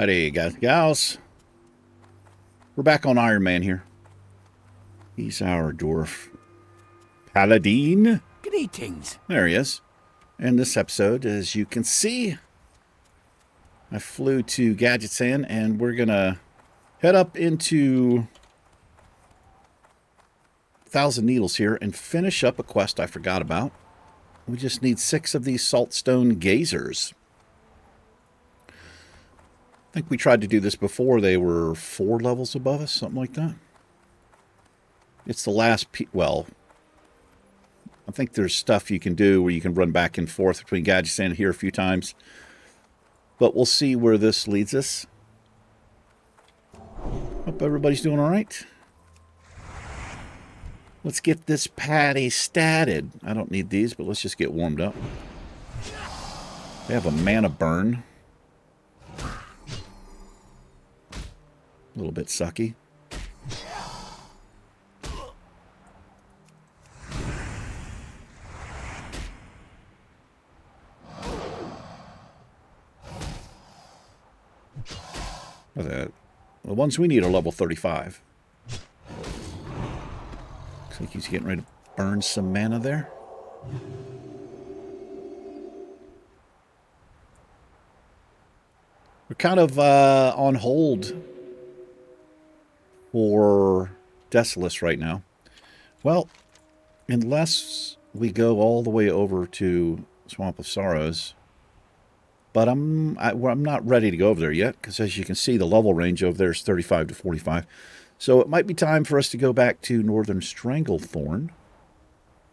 Alrighty, guys and gals. We're back on Ironman here. He's our Dwarf Paladin. Greetings. There he is. And this episode, as you can see, I flew to Gadget's Inn, and we're going to head up into Thousand Needles here and finish up a quest I forgot about. We just need 6 of these saltstone gazers. I think we tried to do this before. They were 4 levels above us, something like that. It's the last... well, I think there's stuff you can do where you can run back and forth between Gadget's Inn here a few times. But we'll see where this leads us. Hope everybody's doing all right. Let's get this patty statted. I don't need these, but let's just get warmed up. They have a mana burn. A little bit sucky. The ones we need are level 35. Looks like he's getting ready to burn some mana there. We're kind of on hold for Desolace right now. Well, unless we go all the way over to Swamp of Sorrows. But I'm not ready to go over there yet, because as you can see, the level range over there is 35 to 45. So it might be time for us to go back to Northern Stranglethorn.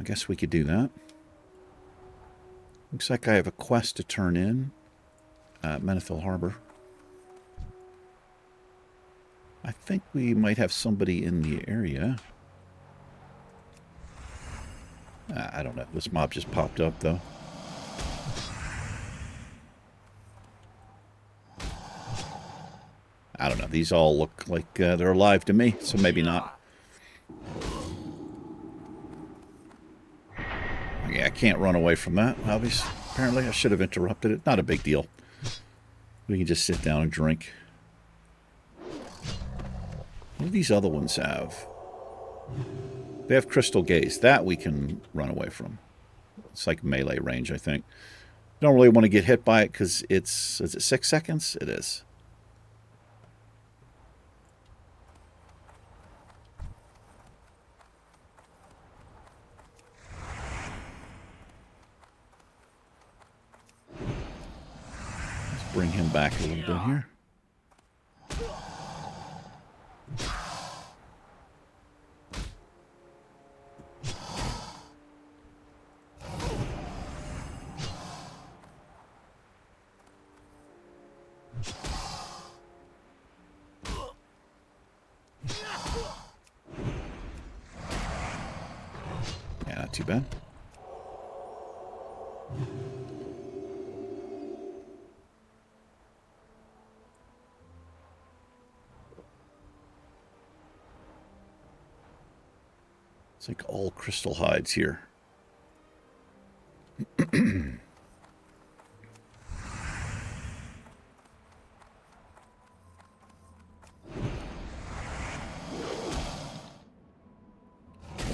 I guess we could do that. Looks like I have a quest to turn in at Menethil Harbor. I think we might have somebody in the area. I don't know. This mob just popped up, though. I don't know. These all look like they're alive to me, so maybe not. Okay, I can't run away from that, obviously. Apparently, I should have interrupted it. Not a big deal. We can just sit down and drink. What do these other ones have? They have Crystal Gaze. That we can run away from. It's like melee range, I think. Don't really want to get hit by it because it's... Is it 6 seconds? It is. Bring him back a little bit here. Yeah, not too bad. It's like all crystal hides here.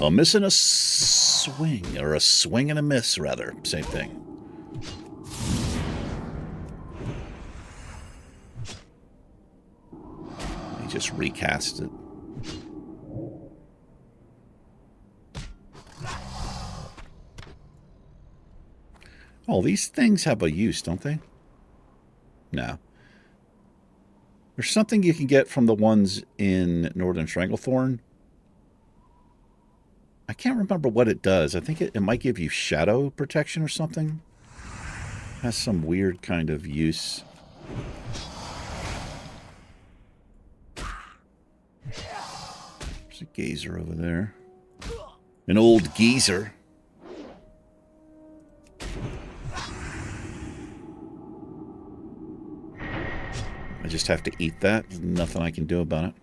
A miss and a swing, or a swing and a miss, rather. Same thing. He just recast it. Oh, these things have a use, don't they? No. There's something you can get from the ones in Northern Stranglethorn. I can't remember what it does. I think it might give you shadow protection or something. It has some weird kind of use. There's a gazer over there. An old geezer. I just have to eat that. There's nothing I can do about it.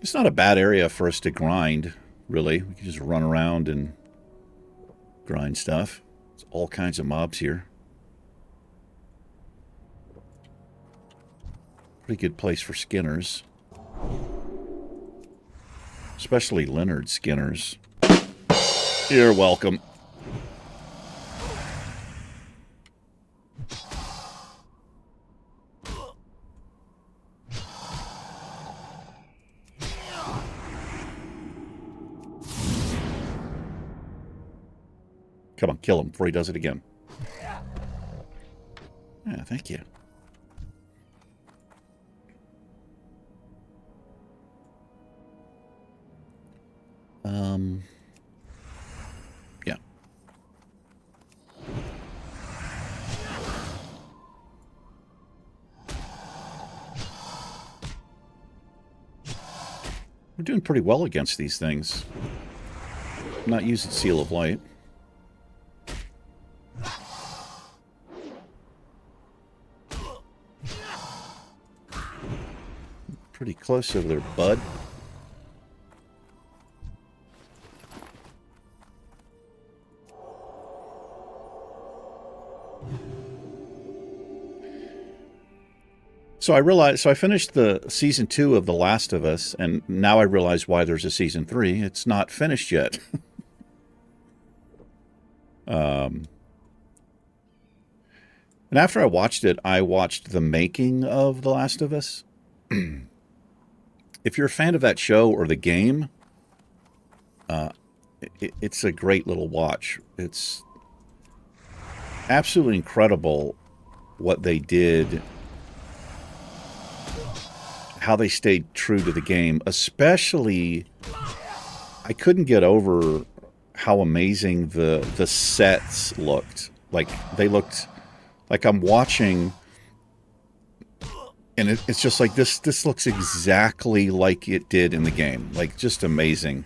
It's not a bad area for us to grind. really. We can just run around and grind stuff. There's all kinds of mobs here. Pretty good place for skinners. Especially Leonard skinners. You're welcome. Come on, kill him before he does it again. Yeah, thank you. Yeah. We're doing pretty well against these things. I'm not using Seal of Light. Pretty close over there, bud. So I finished the season 2 of The Last of Us, and now I realize why there's a season 3. It's not finished yet. And after I watched the making of The Last of Us. If you're a fan of that show or the game, it's a great little watch. It's absolutely incredible what they did, how they stayed true to the game. Especially, I couldn't get over how amazing the sets looked. Like, they looked like I'm watching, and it's just like, this looks exactly like it did in the game. Like, just amazing.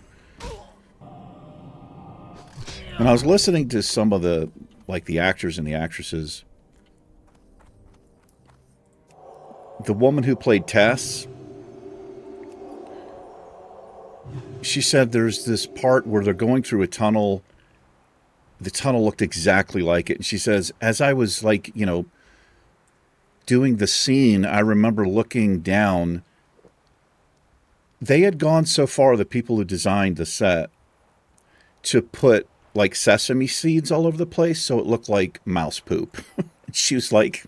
And I was listening to some of the actors and the actresses. The woman who played Tess, she said there's this part where they're going through a tunnel. The tunnel looked exactly like it. And she says, as I was doing the scene, I remember looking down. They had gone so far, the people who designed the set, to put like sesame seeds all over the place so it looked like mouse poop. She's like,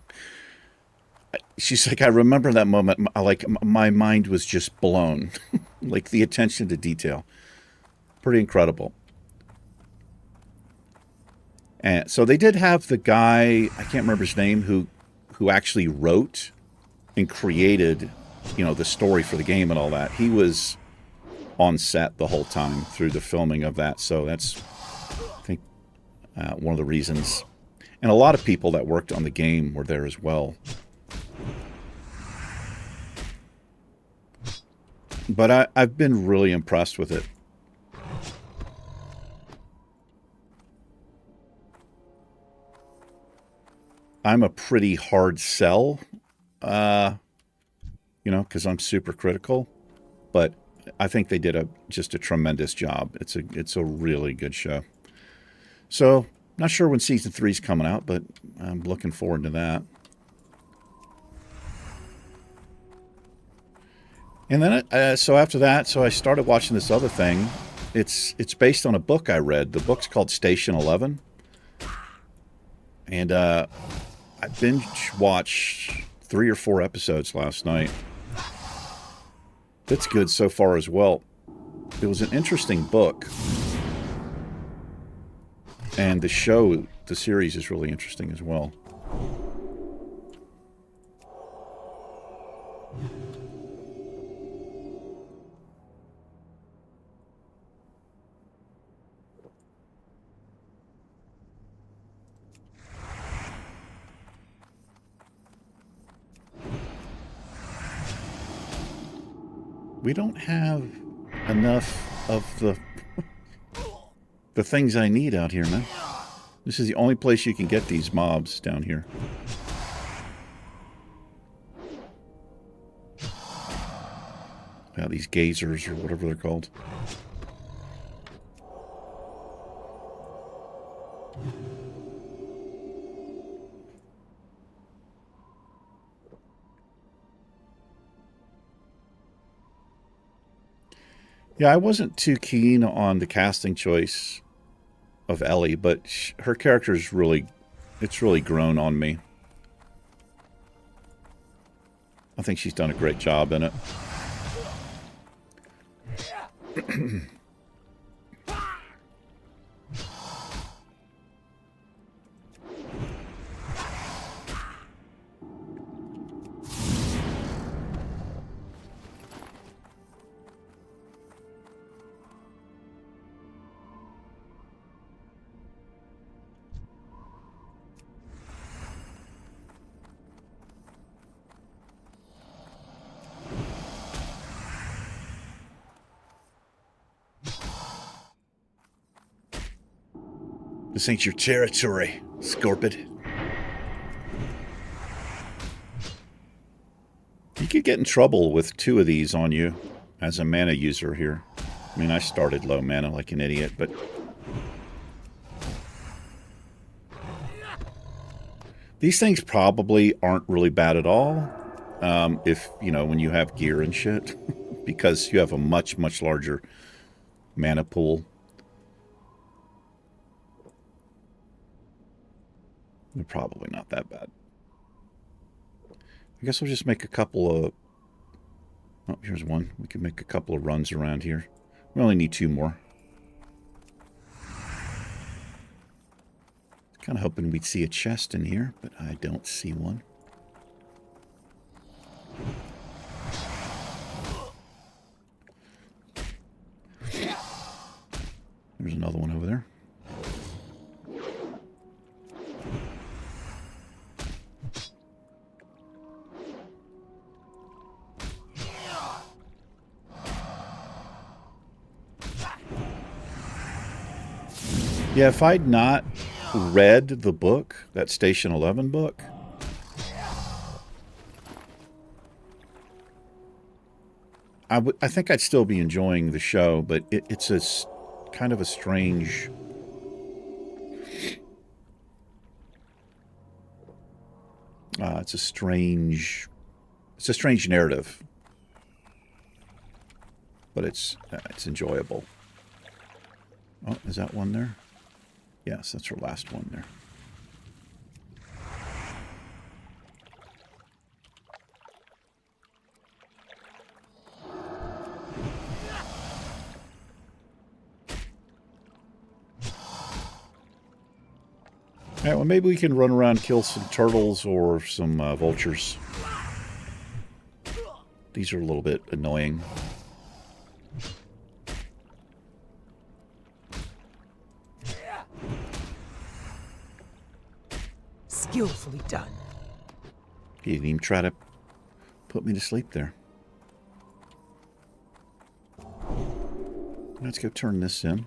I remember that moment, like my mind was just blown. Like the attention to detail. Pretty incredible. And so they did have the guy, I can't remember his name, who actually wrote and created, the story for the game and all that. He was on set the whole time through the filming of that. So that's, I think, one of the reasons. And a lot of people that worked on the game were there as well. But I've been really impressed with it. I'm a pretty hard sell, because I'm super critical. But I think they did just a tremendous job. It's a really good show. So, not sure when season 3's coming out, but I'm looking forward to that. And then, so after that, I started watching this other thing. It's based on a book I read. The book's called Station 11. And I binge watched 3 or 4 episodes last night. It's good so far as well. It was an interesting book. And the series is really interesting as well. We don't have enough of the things I need out here, man. This is the only place you can get these mobs down here. Yeah, these gazers or whatever they're called. Yeah, I wasn't too keen on the casting choice of Ellie, but her character is really, it's really grown on me. I think she's done a great job in it. This ain't your territory, Scorpid. You could get in trouble with 2 of these on you as a mana user here. I mean, I started low mana like an idiot, but... These things probably aren't really bad at all, if, you know, when you have gear and shit, because you have a much, much larger mana pool. They're probably not that bad. I guess we'll just make a couple of... Oh, here's one. We can make a couple of runs around here. We only need 2 more. Kind of hoping we'd see a chest in here, but I don't see one. There's another one over there. Yeah, if I'd not read the book, that Station 11 book, I think I'd still be enjoying the show, but it's a kind of a strange... it's a strange narrative, but it's enjoyable. Oh, is that one there? Yes, that's our last one there. All right, well, maybe we can run around, kill some turtles or some vultures. These are a little bit annoying. Skillfully done. He didn't even try to put me to sleep there. Let's go turn this in.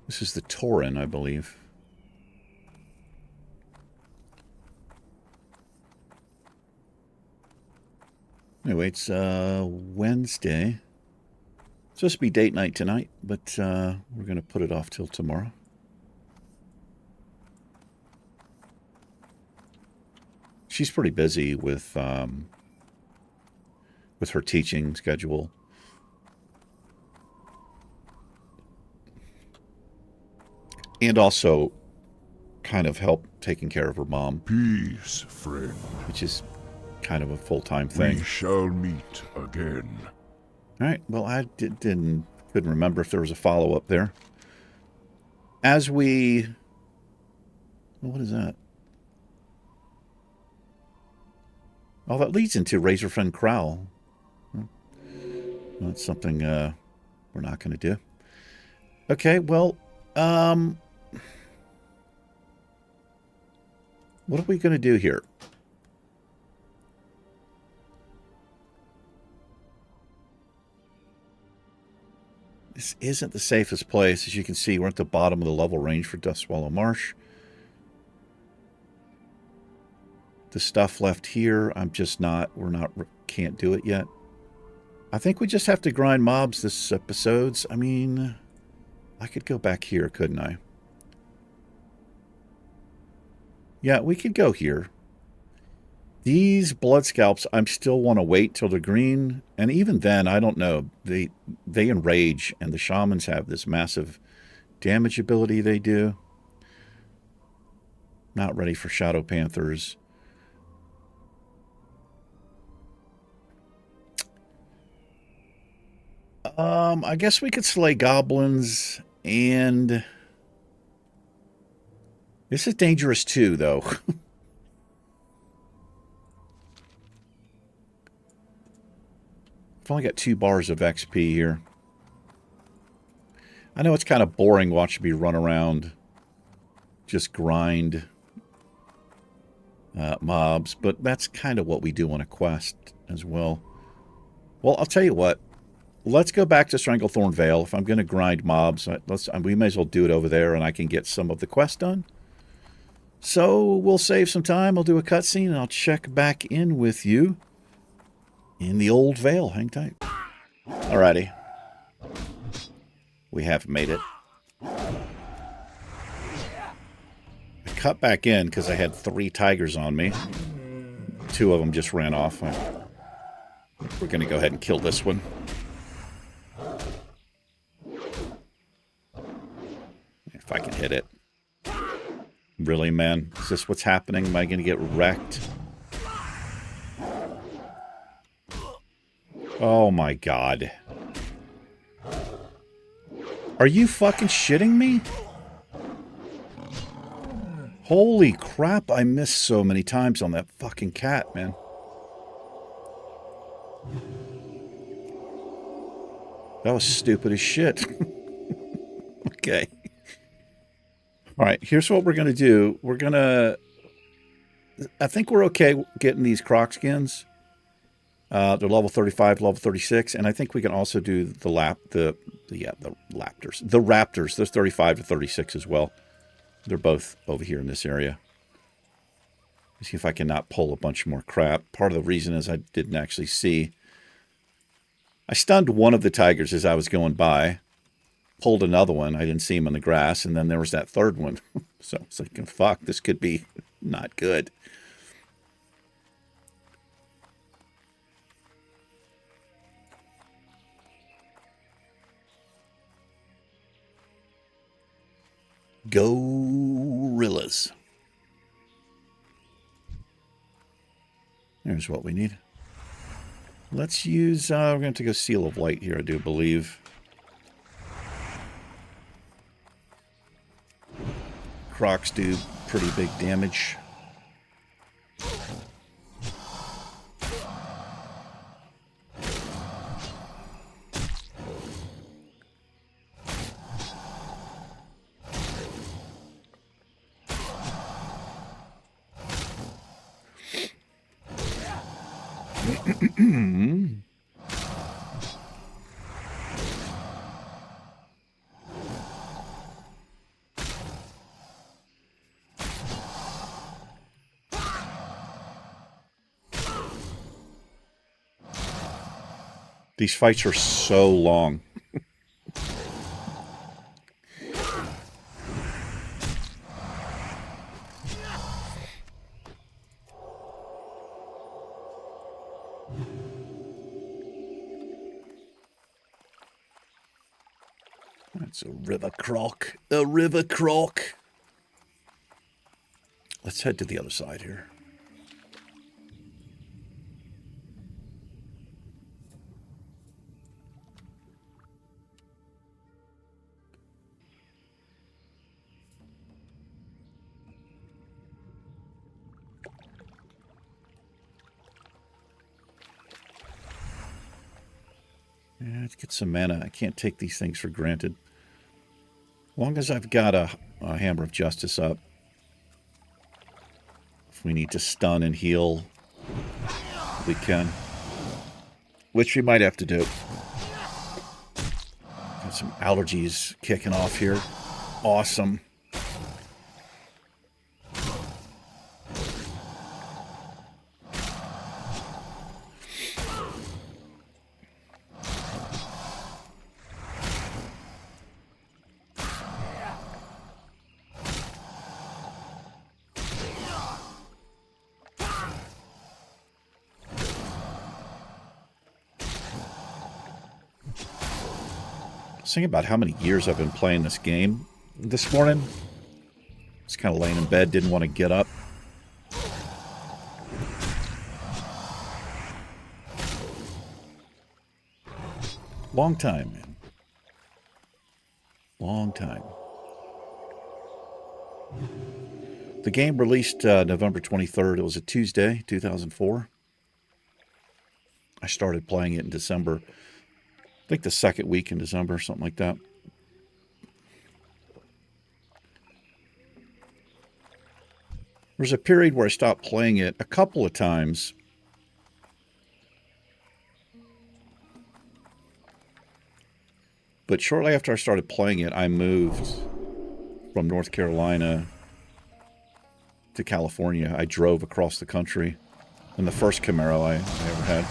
This is the Tauren, I believe. Anyway, it's Wednesday. It's supposed to be date night tonight, but we're going to put it off till tomorrow. She's pretty busy with her teaching schedule. And also kind of help taking care of her mom. Peace, friend. Which is kind of a full-time thing. We shall meet again. All right. Well, I couldn't remember if there was a follow-up there. As we... What is that? Oh, that leads into Razorfen Crowl. Well, that's something we're not going to do. Okay, well... what are we going to do here? This isn't the safest place. As you can see, we're at the bottom of the level range for Dustswallow Marsh. The stuff left here, I'm just not, can't do it yet. I think we just have to grind mobs this episodes. I mean, I could go back here, couldn't I? Yeah, we could go here. These blood scalps, I still want to wait till they're green. And even then, I don't know. They enrage, and the shamans have this massive damage ability they do. Not ready for Shadow Panthers. I guess we could slay goblins, and this is dangerous too, though. I've only got 2 bars of XP here. I know it's kind of boring watching me run around, just grind mobs, but that's kind of what we do on a quest as well. Well, I'll tell you what. Let's go back to Stranglethorn Vale. If I'm going to grind mobs, we may as well do it over there, and I can get some of the quest done. So we'll save some time. I'll do a cutscene, and I'll check back in with you in the old Vale. Hang tight. Alrighty. We have made it. I cut back in because I had 3 tigers on me. 2 of them just ran off. We're going to go ahead and kill this one. If I can hit it. Really, man? Is this what's happening? Am I going to get wrecked? Oh my god. Are you fucking shitting me? Holy crap, I missed so many times on that fucking cat, man. That was stupid as shit. Okay. Alright, here's what we're going to do. We're going to... I think we're okay getting these croc skins. They're level 35, level 36, and I think we can also do the raptors. The raptors, those 35 to 36 as well. They're both over here in this area. Let's see if I can not pull a bunch more crap. Part of the reason is I didn't actually see. I stunned one of the tigers as I was going by. Pulled another one. I didn't see him in the grass, and then there was that third one. So it's like, fuck, this could be not good. Gorillas. There's what we need. Let's use, we're going to go Seal of Light here, I do believe. Crocs do pretty big damage. These fights are so long. That's a river croc. A river croc. Let's head to the other side here. Yeah, let's get some mana. I can't take these things for granted. As long as I've got a Hammer of Justice up. If we need to stun and heal, we can. Which we might have to do. Got some allergies kicking off here. Awesome. was thinking about how many years I've been playing this game. This morning, just kind of laying in bed, didn't want to get up. Long time, man. Long time. The game released November 23rd. It was a Tuesday, 2004. I started playing it in December. I think the second week in December, something like that. There was a period where I stopped playing it a couple of times. But shortly after I started playing it, I moved from North Carolina to California. I drove across the country in the first Camaro I ever had.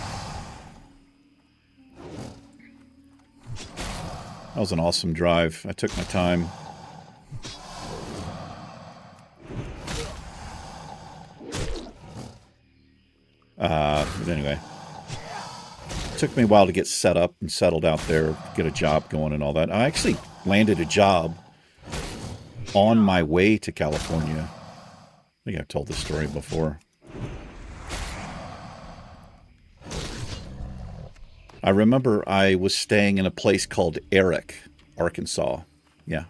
That was an awesome drive. I took my time. But anyway, it took me a while to get set up and settled out there, get a job going and all that. I actually landed a job on my way to California. I think I've told this story before. I remember I was staying in a place called Eric, Arkansas. Yeah.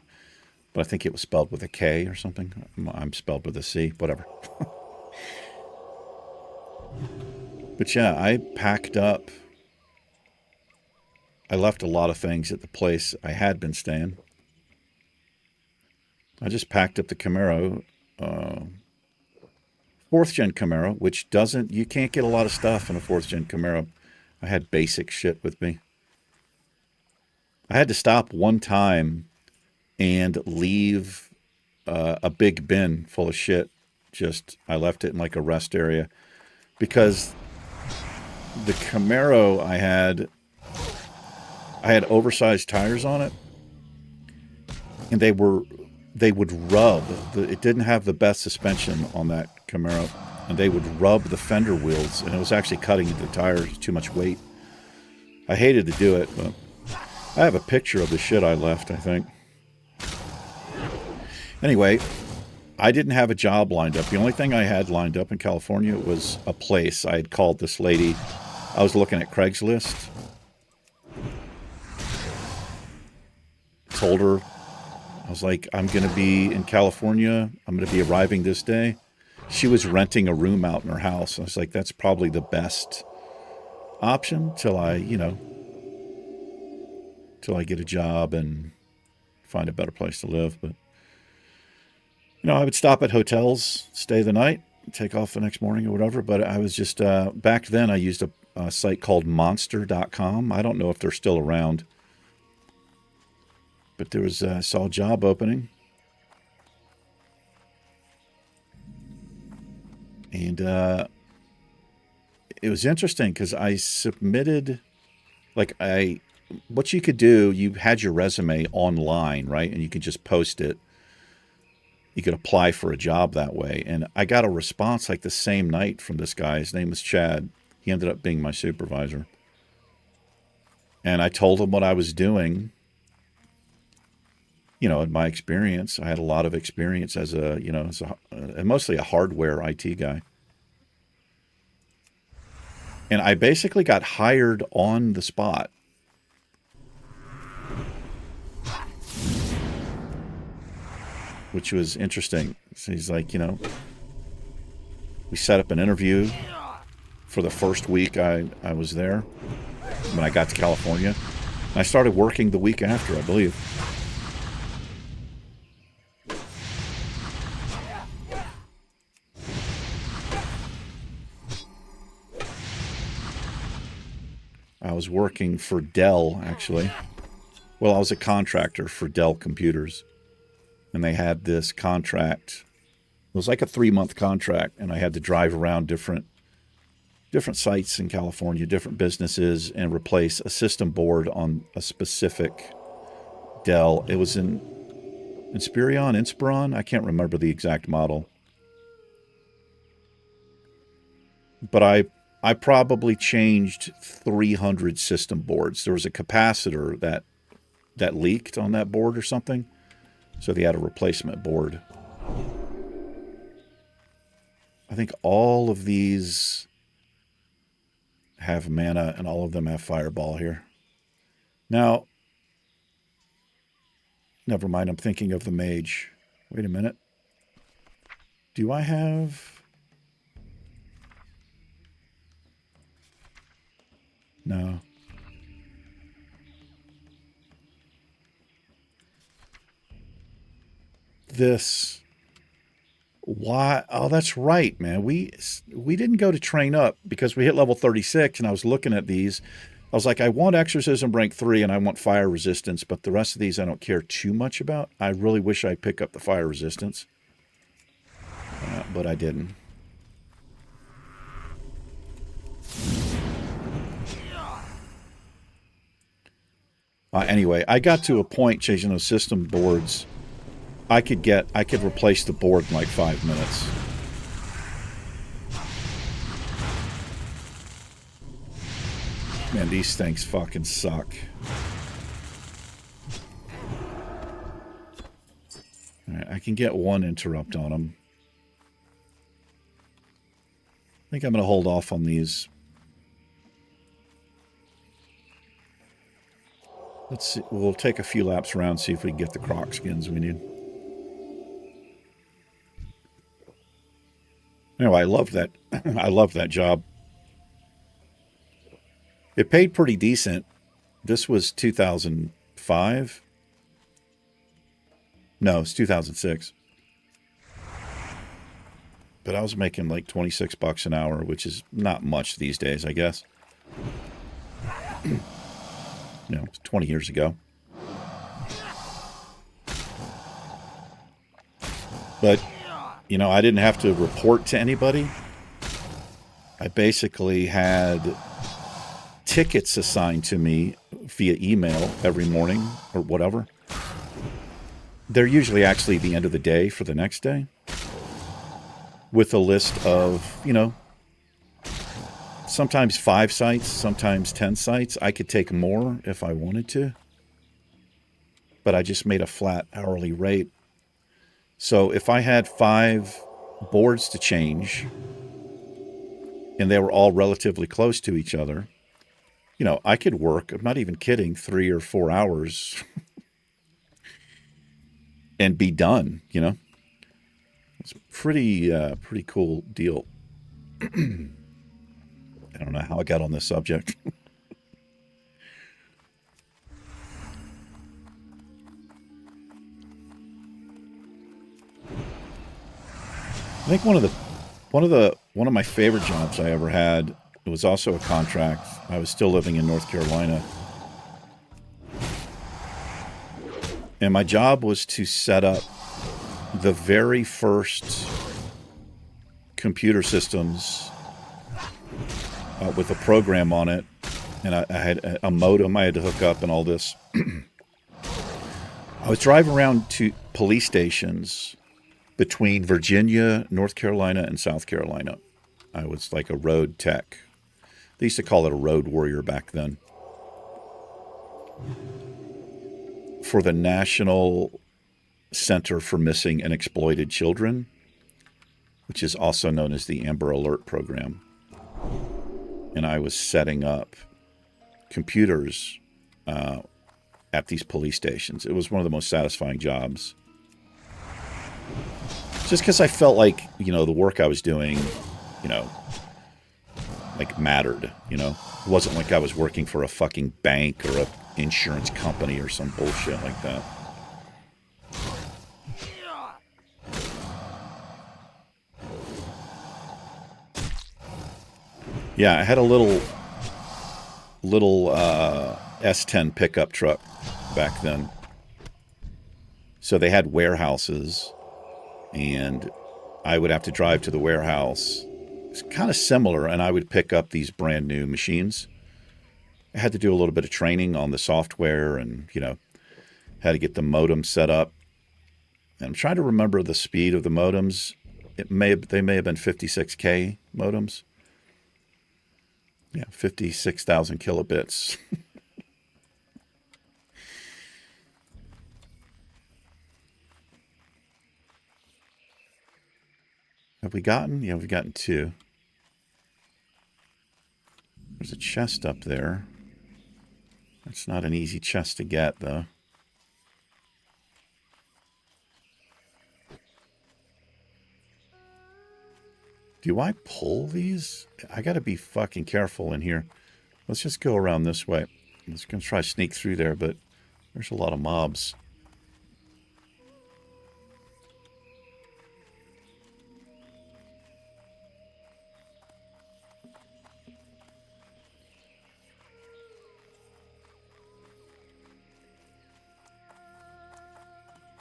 But I think it was spelled with a K or something. I'm spelled with a C, whatever. But yeah, I packed up. I left a lot of things at the place I had been staying. I just packed up the Camaro, 4th gen Camaro, which you can't get a lot of stuff in a 4th gen Camaro. I had basic shit with me. I had to stop one time and leave a big bin full of shit. I left it in like a rest area because the Camaro I had oversized tires on it, and they would rub. It didn't have the best suspension on that Camaro, and they would rub the fender wheels, and it was actually cutting into the tires, too much weight. I hated to do it, but I have a picture of the shit I left, I think. Anyway, I didn't have a job lined up. The only thing I had lined up in California was a place. I had called this lady. I was looking at Craigslist. Told her, I was like, I'm going to be in California. I'm going to be arriving this day. She was renting a room out in her house. I was like, that's probably the best option till I get a job and find a better place to live. But, I would stop at hotels, stay the night, take off the next morning or whatever. But I was just, back then I used a site called monster.com. I don't know if they're still around. But there was, I saw a job opening. And it was interesting because I submitted, what you could do, you had your resume online, right? And you could just post it. You could apply for a job that way. And I got a response like the same night from this guy. His name was Chad. He ended up being my supervisor. And I told him what I was doing. In my experience, I had a lot of experience as mostly a hardware IT guy. And I basically got hired on the spot. Which was interesting. So he's like, we set up an interview for the first week I was there when I got to California. And I started working the week after, I believe. I was working for Dell, actually. Well, I was a contractor for Dell Computers. And they had this contract. It was like a 3-month contract, and I had to drive around different sites in California, different businesses, and replace a system board on a specific Dell. It was in Inspiron. I can't remember the exact model. But I probably changed 300 system boards. There was a capacitor that that leaked on that board or something. So they had a replacement board. I think all of these have mana and all of them have fireball here. Now, never mind, I'm thinking of the mage. Wait a minute. Do I have... No. This... Why? Oh, that's right, man. We didn't go to train up because we hit level 36, and I was looking at these. I was like, I want exorcism rank 3 and I want fire resistance, but the rest of these I don't care too much about. I really wish I'd pick up the fire resistance, but I didn't. Anyway, I got to a point changing those system boards. I could replace the board in like 5 minutes. Man, these things fucking suck. All right, I can get one interrupt on them. I think I'm going to hold off on these. Let's see. We'll take a few laps around, see if we can get the croc skins we need. Anyway, I love that. I love that job. It paid pretty decent. This was 2005. No, it's 2006. But I was making like $26 an hour, which is not much these days, I guess. You know, it's 20 years ago. But, you know, I didn't have to report to anybody. I basically had tickets assigned to me via email every morning or whatever. They're usually actually the end of the day for the next day, with a list of, you know, sometimes 5 sites, sometimes 10 sites. I could take more if I wanted to, but I just made a flat hourly rate. So if I had 5 boards to change and they were all relatively close to each other, you know, I could work, I'm not even kidding, 3 or 4 hours and be done, you know. It's pretty cool deal. I don't know how I got on this subject. I think one of my favorite jobs I ever had, it was also a contract. I was still living in North Carolina. And my job was to set up the very first computer systems with a program on it. And I had a modem I had to hook up and all this. I was driving around to police stations between Virginia, North Carolina, and South Carolina. I was like a road tech. They used to call it a road warrior back then. For the National Center for Missing and Exploited Children, which is also known as the Amber Alert program. And I was setting up computers at these police stations. It was one of the most satisfying jobs. Just because I felt like, you know, the work I was doing, you know, like mattered, you know. It wasn't like I was working for a fucking bank or a insurance company or some bullshit like that. Yeah, I had a little S10 pickup truck back then. So they had warehouses, and I would have to drive to the warehouse. It's kind of similar, and I would pick up these brand new machines. I had to do a little bit of training on the software and, you know, had to get the modem set up. And I'm trying to remember the speed of the modems. They may have been 56K modems. Yeah, 56,000 kilobits. Have we gotten? Yeah, we've gotten 2. There's a chest up there. It's not an easy chest to get, though. Do I pull these? I gotta be fucking careful in here. Let's just go around this way. I'm just gonna try to sneak through there, but there's a lot of mobs.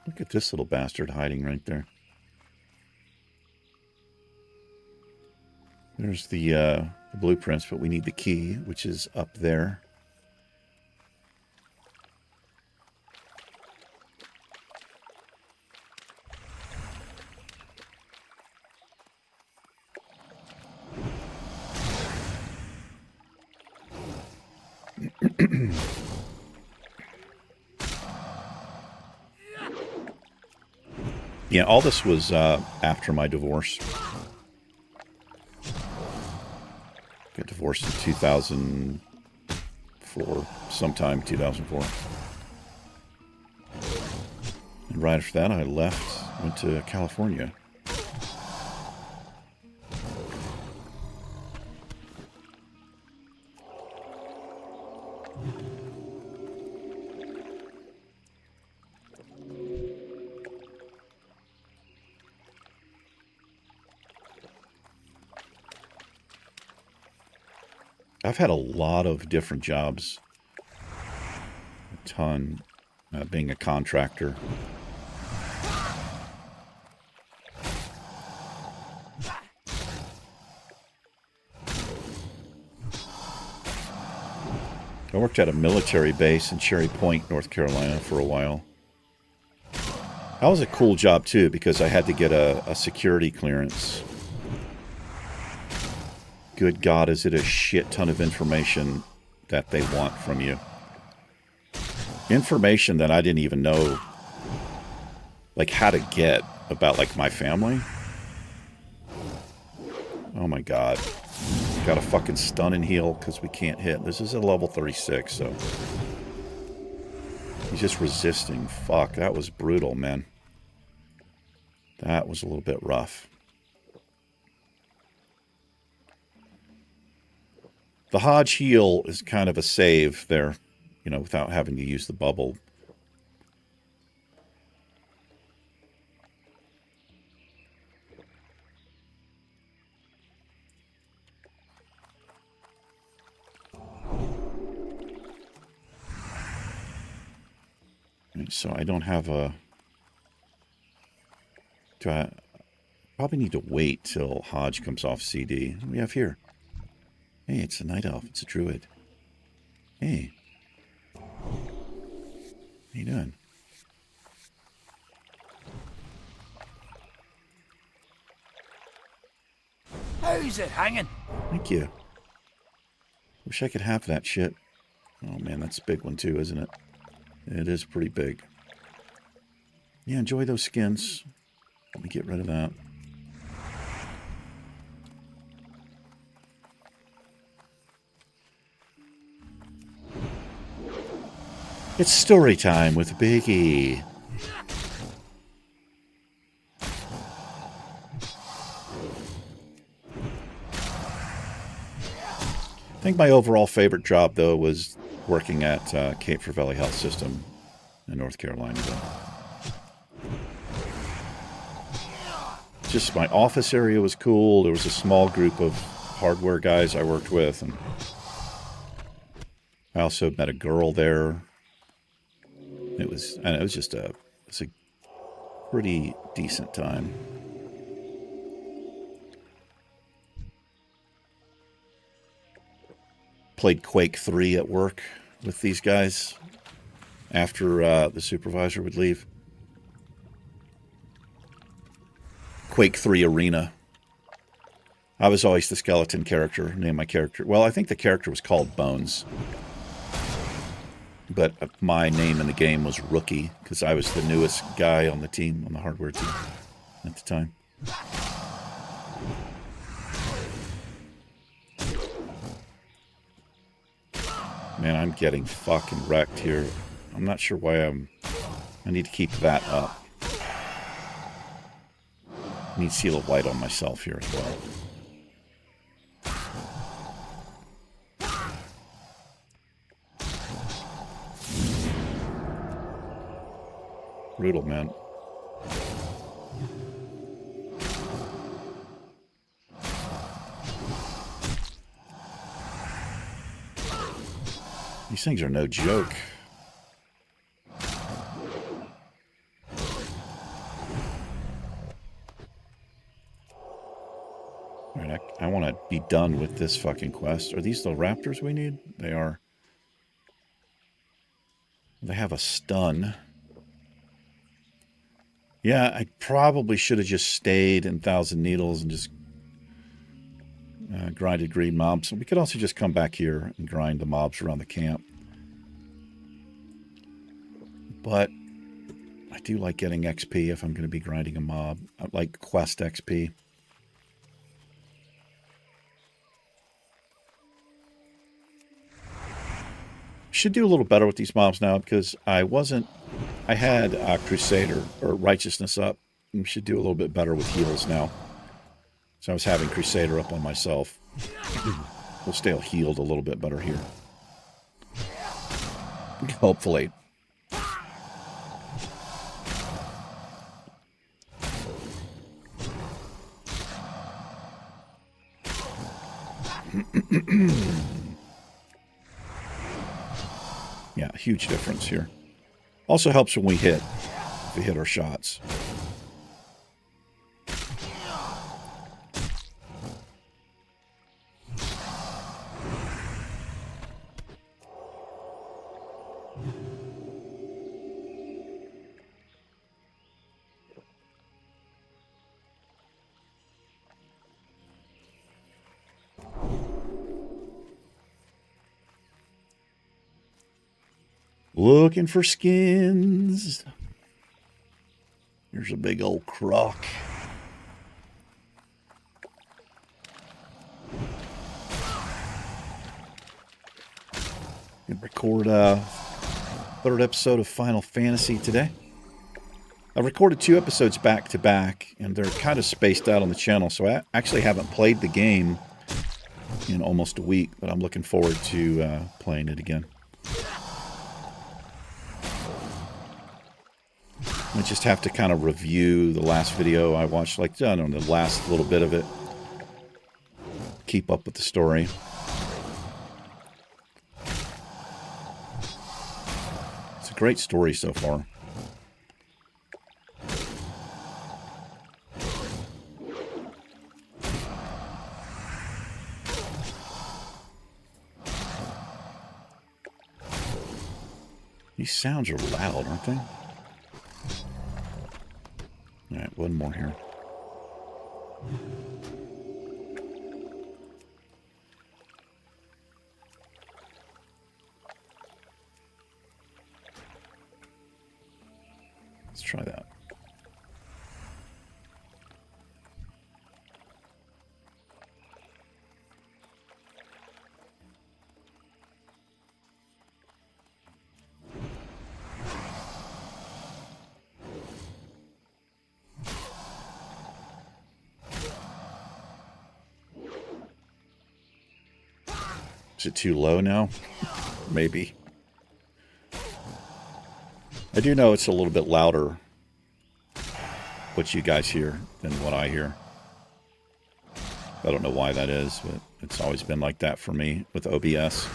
Look at this little bastard hiding right there. There's the blueprints, but we need the key, which is up there. Yeah, all this was after my divorce. Got divorced in 2004, sometime 2004. And right after that, I left, went to California. I've had a lot of different jobs. A ton. Being a contractor. I worked at a military base in Cherry Point, North Carolina for a while. That was a cool job too because I had to get a security clearance. Good God, is it a shit ton of information that they want from you. Information that I didn't even know, like, how to get about, like, my family. Oh, my God. Got to fucking stun and heal because we can't hit. This is a level 36, so... He's just resisting. Fuck, that was brutal, man. That was a little bit rough. The Hodge heal is kind of a save there, you know, without having to use the bubble. So I don't have a... Do I probably need to wait till Hodge comes off CD. What do we have here? Hey, it's a night elf. It's a druid. Hey. How you doing? How's it hanging? Thank you. Wish I could have that shit. Oh man, that's a big one too, isn't it? It is pretty big. Yeah, enjoy those skins. Let me get rid of that. It's story time with Big E. I think my overall favorite job, though, was working at Cape for Valley Health System in North Carolina. Just my office area was cool. There was a small group of hardware guys I worked with, and I also met a girl there. It was just a pretty decent time. Played Quake 3 at work with these guys after the supervisor would leave. Quake 3 Arena. I was always the skeleton character, named my character. Well, I think the character was called Bones. But my name in the game was Rookie, because I was the newest guy on the team, on the hardware team at the time. Man, I'm getting fucking wrecked here. I'm not sure why I need to keep that up. I need Seal of Light on myself here as well. Brutal, man. These things are no joke. Alright, I want to be done with this fucking quest. Are these the raptors we need? They are. They have a stun. Yeah, I probably should have just stayed in Thousand Needles and just grinded green mobs. We could also just come back here and grind the mobs around the camp. But I do like getting XP if I'm going to be grinding a mob. I like quest XP. Should do a little better with these mobs now because I had Crusader or Righteousness up. We should do a little bit better with heals now. So I was having Crusader up on myself. We'll stay healed a little bit better here. Hopefully. Yeah, huge difference here. Also helps when we hit. If we hit our shots. Looking for skins. Here's a big old croc. Gonna record a third episode of Final Fantasy today. I recorded 2 episodes back to back, and they're kind of spaced out on the channel, so I actually haven't played the game in almost a week, but I'm looking forward to playing it again. I just have to kind of review the last video I watched, like, I don't know, the last little bit of it. Keep up with the story. It's a great story so far. These sounds are loud, aren't they? Alright, one more here. Let's try that. Is it too low now? Maybe. I do know it's a little bit louder, what you guys hear, than what I hear. I don't know why that is, but it's always been like that for me with OBS.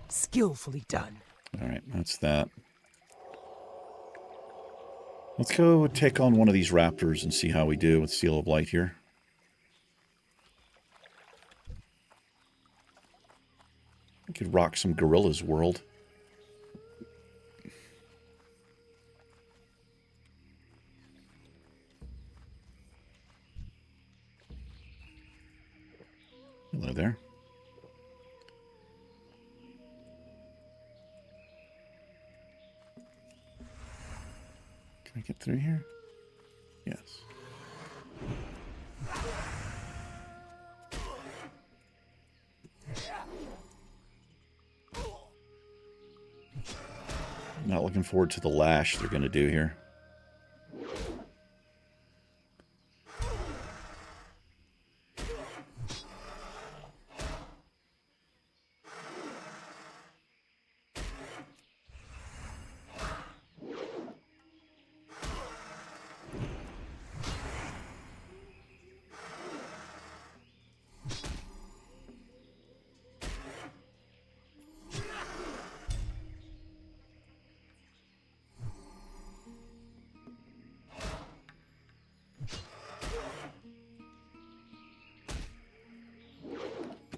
Skillfully done. All right, that's that. Let's go take on one of these raptors and see how we do with Seal of Light here. We could rock some Gorilla's World. Hello there. Can I get through here? Yes. Not looking forward to the lash they're going to do here.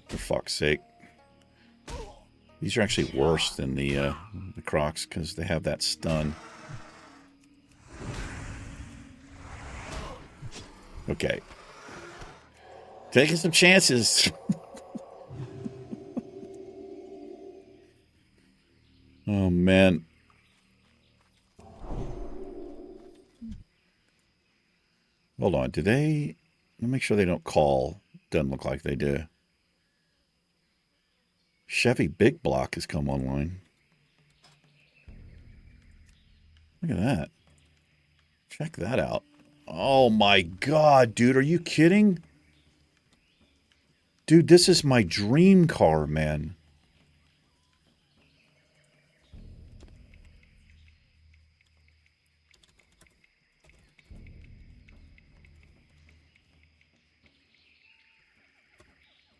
For fuck's sake. These are actually worse than the Crocs because they have that stun. Okay. Taking some chances. Oh, man. Hold on. Do they... Let me make sure they don't call. Doesn't look like they do. Chevy Big Block has come online. Look at that. Check that out. Oh my God, dude. Are you kidding? Dude, this is my dream car, man.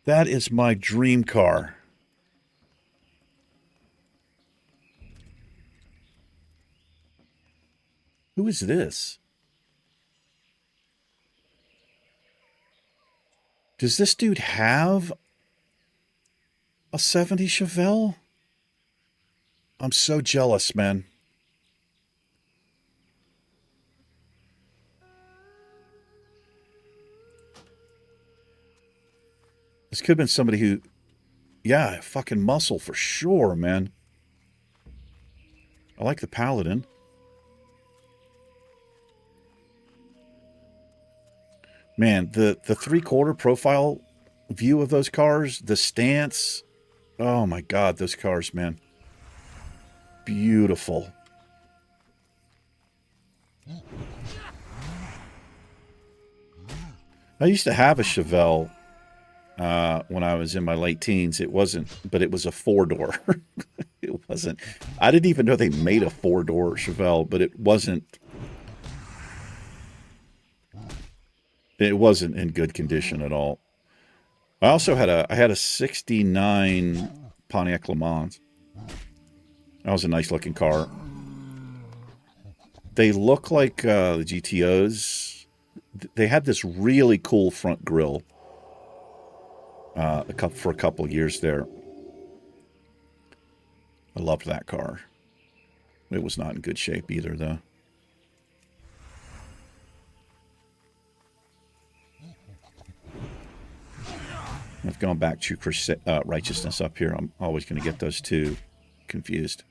That is my dream car. Who is this? Does this dude have a 70 Chevelle? I'm so jealous, man. This could have been somebody who... Yeah, fucking muscle for sure, man. I like the Paladin. Man, the three-quarter profile view of those cars, the stance. Oh my God, those cars, man. Beautiful. I used to have a Chevelle when I was in my late teens. It wasn't, but it was a four-door. It wasn't. I didn't even know they made a four-door Chevelle, but it wasn't. It wasn't in good condition at all. I also had a 69 Pontiac Le Mans. That was a nice looking car. They look like the GTOs. They had this really cool front grille for a couple of years there. I loved that car. It was not in good shape either, though. I've gone back to righteousness up here. I'm always going to get those two confused.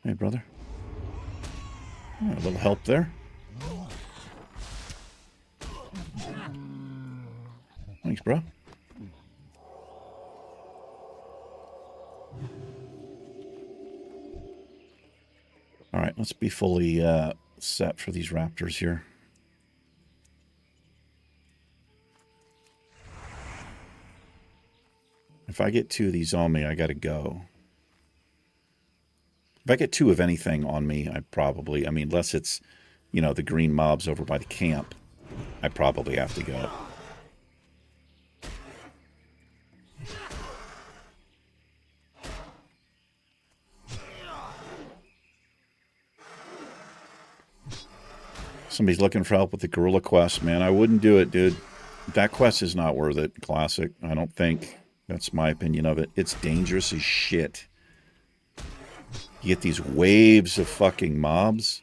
Hey, brother. Oh, a little help there. Thanks, bro. All right, let's be fully set for these raptors here. If I get two of these on me, I got to go. If I get two of anything on me, I mean, unless it's, you know, the green mobs over by the camp, I probably have to go. Somebody's looking for help with the gorilla quest, man. I wouldn't do it, dude. That quest is not worth it. Classic. I don't think. That's my opinion of it. It's dangerous as shit. You get these waves of fucking mobs.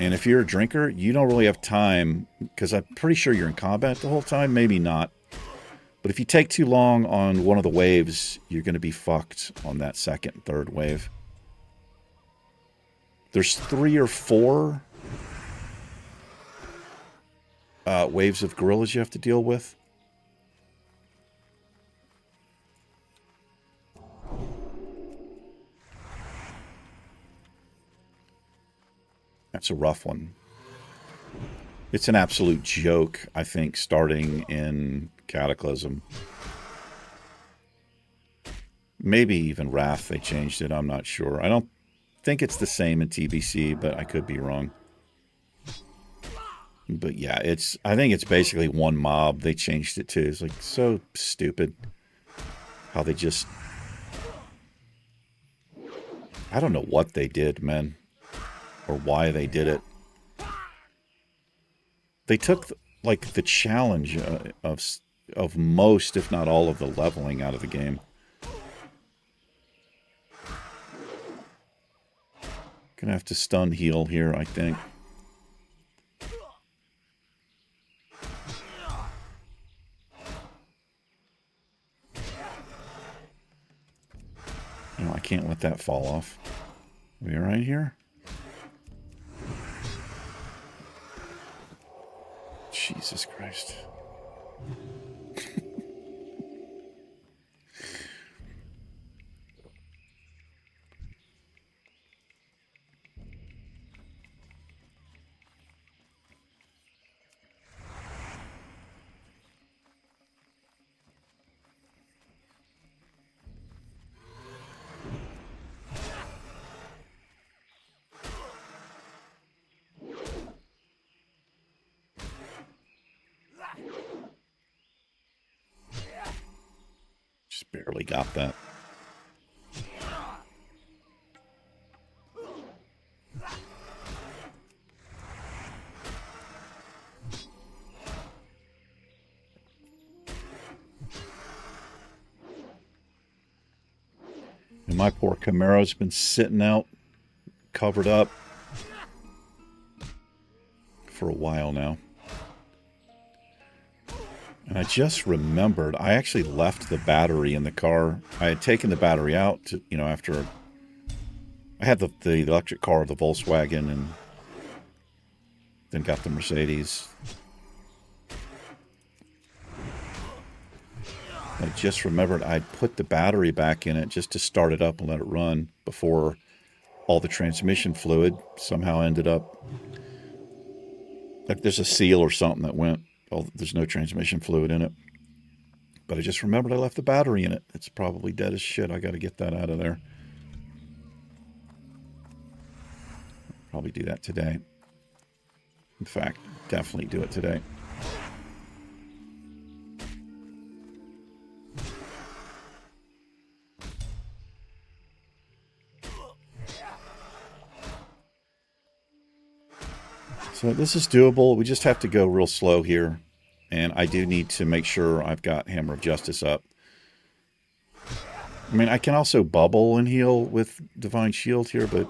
And if you're a drinker, you don't really have time, because I'm pretty sure you're in combat the whole time. Maybe not. But if you take too long on one of the waves, you're going to be fucked on that second and third wave. There's 3 or 4 waves of gorillas you have to deal with. That's a rough one. It's an absolute joke, I think, starting in Cataclysm. Maybe even Wrath, they changed it. I'm not sure. I don't think it's the same in TBC, but I could be wrong. But yeah, I think it's basically one mob. They changed it too. It's like so stupid how they just... I don't know what they did, man. Or why they did it. They took like the challenge of most, if not all, of the leveling out of the game. Gonna have to stun heal here, I think. No, I can't let that fall off. Are we all right here? Jesus Christ. Just barely got that. And my poor Camaro's been sitting out, covered up for a while now. And I just remembered, I actually left the battery in the car. I had taken the battery out, to, you know, after I had the electric car, the Volkswagen, and then got the Mercedes. I just remembered I'd put the battery back in it just to start it up and let it run before all the transmission fluid somehow ended up... Like there's a seal or something that went... Oh, there's no transmission fluid in it. But I just remembered I left the battery in it. It's probably dead as shit. I got to get that out of there. Probably do that today. In fact, definitely do it today. So this is doable. We just have to go real slow here. And I do need to make sure I've got Hammer of Justice up. I mean, I can also bubble and heal with Divine Shield here, but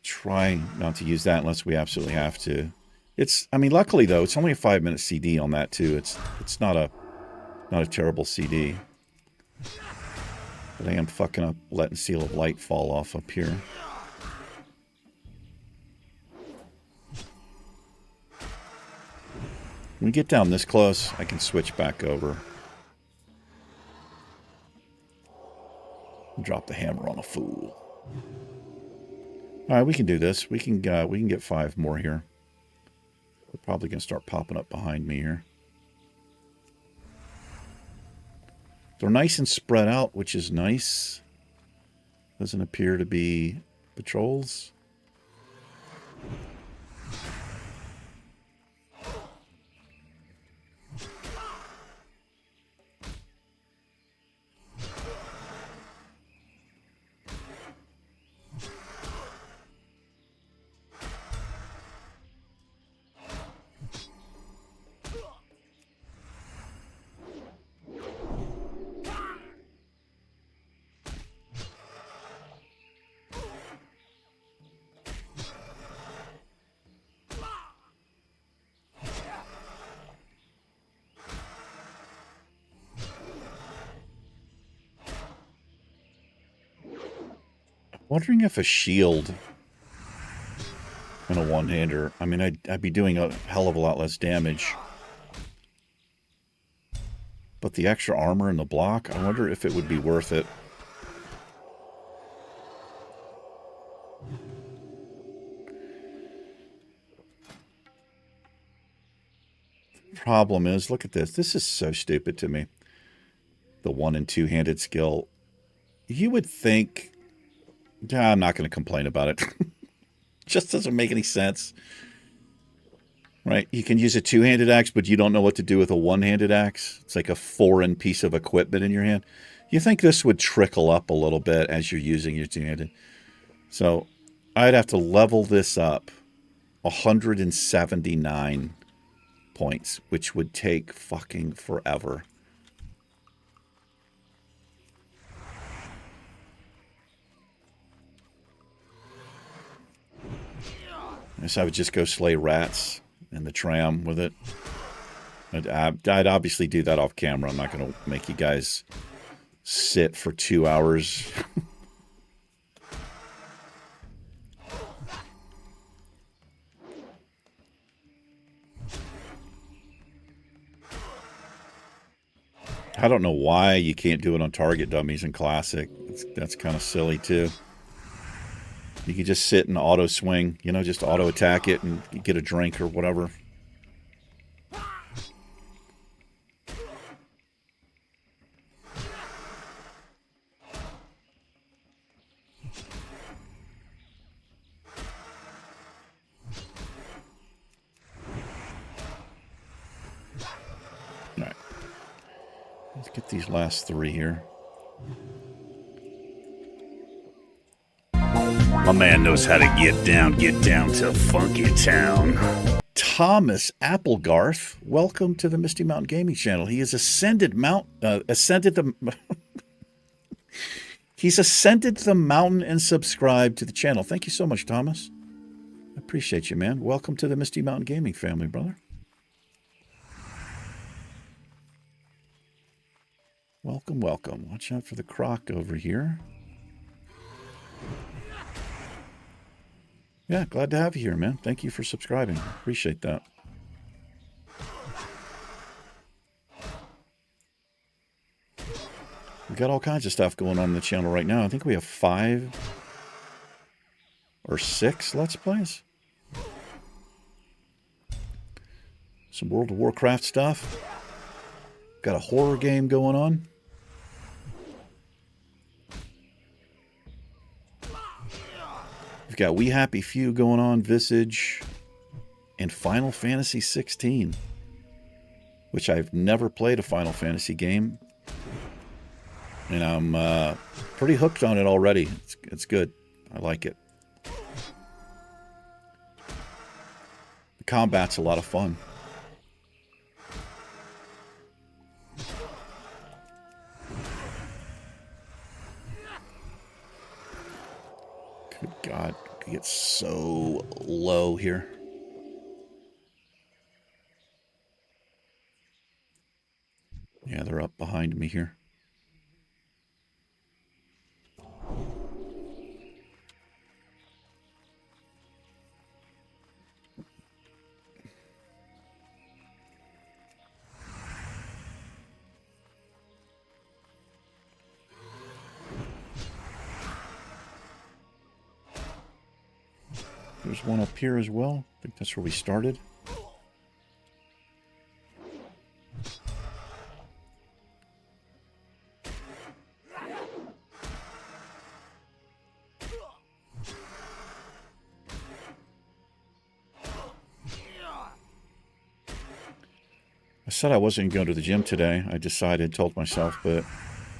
try not to use that unless we absolutely have to. It's, I mean, luckily though, it's only a 5-minute CD on that too. It's not a terrible CD. But I am fucking up letting Seal of Light fall off up here. When we get down this close, I can switch back over. And drop the hammer on a fool. All right, we can do this. We can get 5 more here. They're probably going to start popping up behind me here. They're nice and spread out, which is nice. Doesn't appear to be patrols. Wondering if a shield and a one-hander, I mean, I'd be doing a hell of a lot less damage. But the extra armor and the block, I wonder if it would be worth it. Problem is, look at this. This is so stupid to me. The one- and two-handed skill. You would think... I'm not going to complain about it. Just doesn't make any sense. Right? You can use a two-handed axe, but you don't know what to do with a one-handed axe. It's like a foreign piece of equipment in your hand. You think this would trickle up a little bit as you're using your two-handed. So I'd have to level this up 179 points, which would take fucking forever. I guess I would just go slay rats in the tram with it. I'd obviously do that off camera. I'm not going to make you guys sit for 2 hours. I don't know why you can't do it on target dummies in Classic. That's kind of silly, too. You could just sit and auto swing, you know, just auto attack it and get a drink or whatever. All right. Let's get these last three here. My man knows how to get down to Funky Town. Thomas Applegarth, welcome to the Misty Mountain Gaming channel. He has ascended He's ascended the mountain and subscribed to the channel. Thank you so much, Thomas. I appreciate you, man. Welcome to the Misty Mountain Gaming family, brother. Welcome, welcome. Watch out for the croc over here. Yeah, glad to have you here, man. Thank you for subscribing. Appreciate that. We've got all kinds of stuff going on the channel right now. I think we have 5 or 6 Let's Plays. Some World of Warcraft stuff. Got a horror game going on. We've got We Happy Few going on, Visage, and Final Fantasy 16, which I've never played a Final Fantasy game, and I'm pretty hooked on it already. It's good. I like it. The combat's a lot of fun. Good God, it gets so low here. Yeah, they're up behind me here. There's one up here as well. I think that's where we started. I said I wasn't going to the gym today. I decided, told myself, but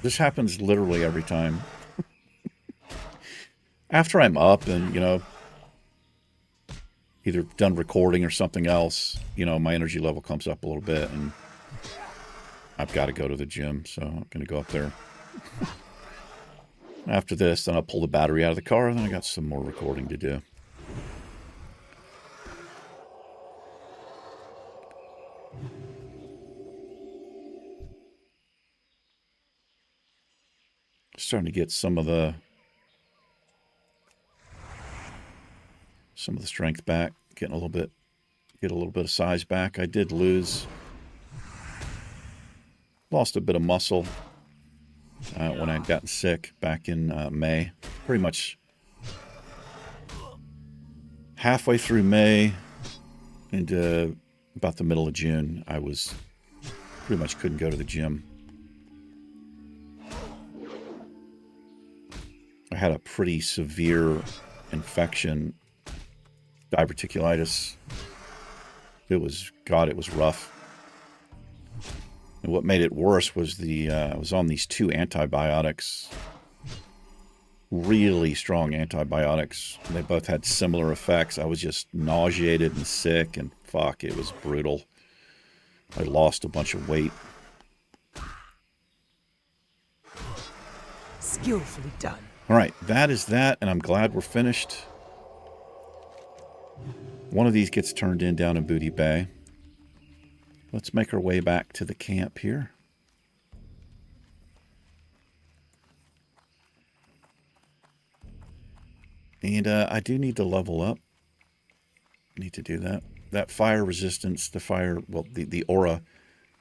this happens literally every time. After I'm up and, you know, either done recording or something else, you know, my energy level comes up a little bit and I've got to go to the gym, so I'm going to go up there. After this, then I'll pull the battery out of the car and then I got some more recording to do. Starting to get some of the some of the strength back, get a little bit of size back. I did lost a bit of muscle when I'd gotten sick back in May. Pretty much halfway through May into about the middle of June, I was pretty much couldn't go to the gym. I had a pretty severe infection, diverticulitis. It was rough. And what made it worse was I was on these 2 antibiotics, really strong antibiotics. And they both had similar effects. I was just nauseated and sick, and fuck, it was brutal. I lost a bunch of weight. Skillfully done. All right, that is that, and I'm glad we're finished. One of these gets turned in down in Booty Bay. Let's make our way back to the camp here. And I do need to level up. Need to do that. That fire resistance, the aura, I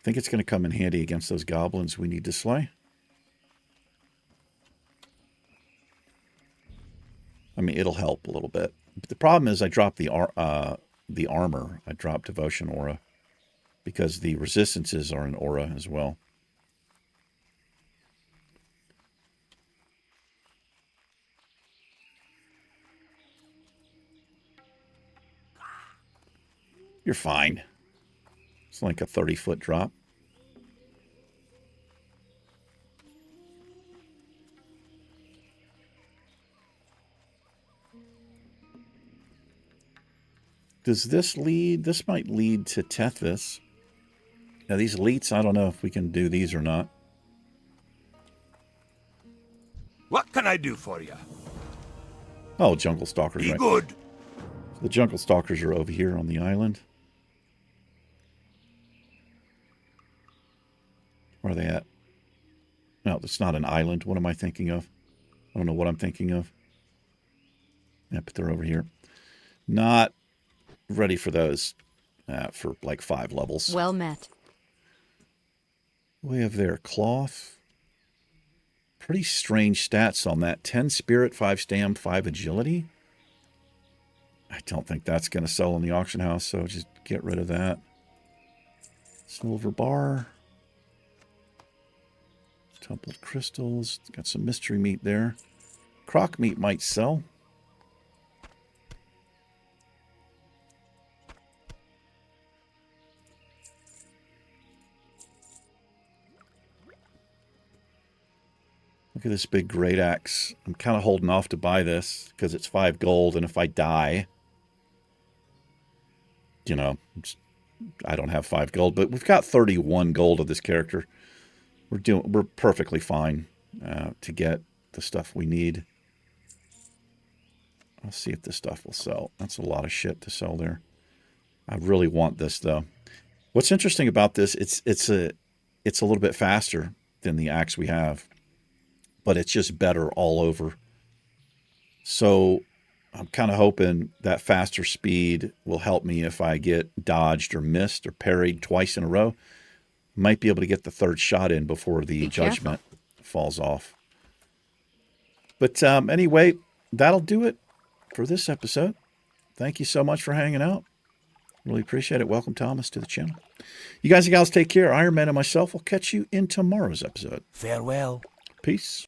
think it's going to come in handy against those goblins we need to slay. I mean, it'll help a little bit. But the problem is I dropped the armor. I dropped Devotion Aura because the resistances are an aura as well. You're fine. It's like a 30-foot drop. Does this lead? This might lead to Tethys. Now, these elites, I don't know if we can do these or not. What can I do for you? Oh, Jungle Stalkers, Be right. good. So the Jungle Stalkers are over here on the island. Where are they at? No, it's not an island. What am I thinking of? I don't know what I'm thinking of. Yeah, but they're over here. Not ready for those for like 5 levels. Well met. We have their cloth. Pretty strange stats on that. 10 spirit, 5 stam, 5 agility. I don't think that's going to sell in the auction house, so just get rid of that. Silver bar. Templed crystals. Got some mystery meat there. Croc meat might sell. Look at this big great axe. I'm kind of holding off to buy this because it's 5 gold, and if I die, you know, I don't have 5 gold, but we've got 31 gold of this character. We're perfectly fine to get the stuff we need. I'll see if this stuff will sell. That's a lot of shit to sell there. I really want this though. What's interesting about this? It's a little bit faster than the axe we have, but it's just better all over. So I'm kind of hoping that faster speed will help me if I get dodged or missed or parried twice in a row. Might be able to get the 3rd shot in before the judgment falls off. But anyway, that'll do it for this episode. Thank you so much for hanging out. Really appreciate it. Welcome, Thomas, to the channel. You guys and gals take care. Ironman and myself will catch you in tomorrow's episode. Farewell. Peace.